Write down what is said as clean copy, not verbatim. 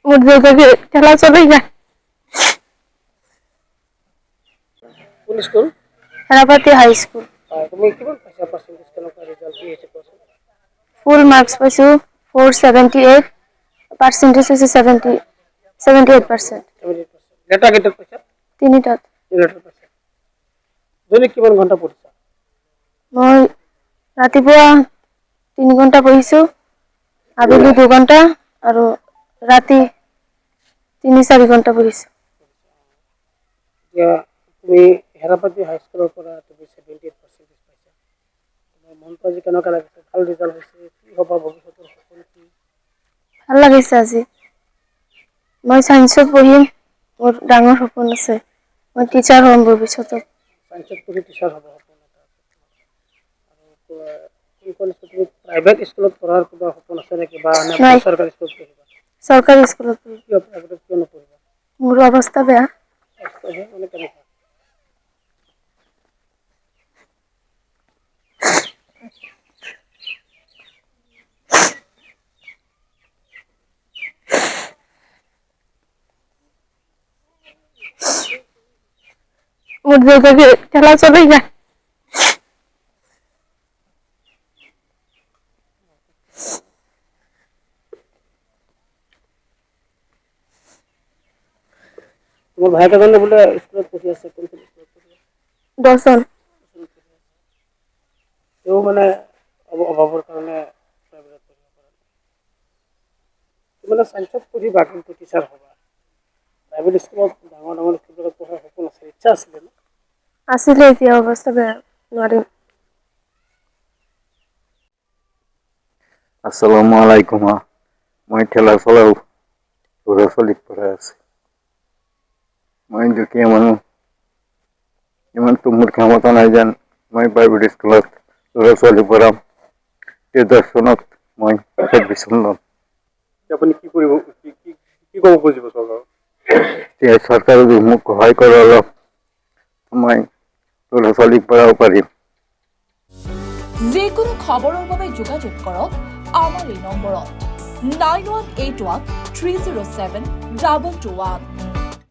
মুদ্রাকে খেলা চলেই না। কোন স্কুল? সেনাপতি হাই স্কুল। তুমি কিমান পাইছা পাৰ্চেন্টেজ কেনেকুৱা ৰিজাল্ট কি হৈছে কোৱাচোন? ফুল মাৰ্কস পাইছো 478, পাৰ্সেন্টেজ হচ্ছে 78%। 78%। লেটাৰ কেইটাত পাইছা? তিনিটাত। লেটাৰ পাইছা। দৈনিক কিমান ঘণ্টা পঢ়িছা? মই ৰাতিপুৱা 3 ঘন্টা পঢ়িছো, আবেলি 2 ঘন্টা আৰু ৰাতি 3-4 ঘন্টা পঢ়িছো। এতিয়া তুমি হেৰাপাতি হাইস্কুলৰ পৰা তুমি 78% পাইছা। তোমাৰ মনটো আজি কেনেকুৱা লাগিছে? ভাল ৰিজাল্ট হৈছে, কি হ'বা ভৱিষ্যতৰ সপোন কি? ভাল লাগিছে আজি। মই সায়েন্সত পঢ়িম, মোৰ ডাঙৰ সপোন আছে। মই টিচাৰ হ'ম ভৱিষ্যতত। সায়েন্সত পঢ়ি টিচাৰ হ'ব সপোন এটা আছে তোমাৰ। আৰু তুমি প্ৰাইভেট স্কুলত পঢ়াৰ কিবা সপোন আছে নেকি বা নে নাই, চৰকাৰী স্কুলত পঢ়িবা? চৰকাৰী স্কুলত পঢ়িম। কিয় প্ৰাইভেটত কিয় নপঢ়িবা? মোৰ অৱস্থা বেয়া। মানে কেনেকুৱা? মুদ্ৰাকে খেলা চলেই না। তোমাৰ ভাইকেইজনে বোলে স্কুলত পঢ়ি আছে, কোনখন স্কুলত পঢ়ি আছে? দৰ্শন। তেওঁ মানে অভাৱৰ কাৰণে প্ৰাইভেটত পঢ়িব পৰা নাই। মানে সায়েন্সত পঢ়িবা কিন্তু টিচাৰ হ'বা। প্ৰাইভেট স্কুলত ডাঙৰ ডাঙৰ স্কুলবোৰত পঢ়াৰ সপোন আছে, ইচ্ছা আছিলে ন? আছিলে, এতিয়া অৱস্থা বেয়া, নোৱাৰিম। আসসালামু আলাইকুম। মই ঠেলা চলাও, ল'ৰা ছোৱালীক পঢ়াই আছো। মই দুখীয়া মানুহ, ইমানটো মোৰ ক্ষমতা নাই যেন মই প্ৰাইভেট স্কুলত ল'ৰা ছোৱালী পঢ়াম। 2010 মই এডমিশ্যন ল'ম। আপুনি কি কৰিব, কি ক'ব খুজিব চৰকাৰক? এতিয়া চৰকাৰে যদি মোক সহায় কৰে অলপ, মই ল'ৰা ছোৱালীক পঢ়াব পাৰিম। যিকোনো খবৰৰ বাবে যোগাযোগ কৰক আমাৰ এই নম্বৰত 9181 307 221।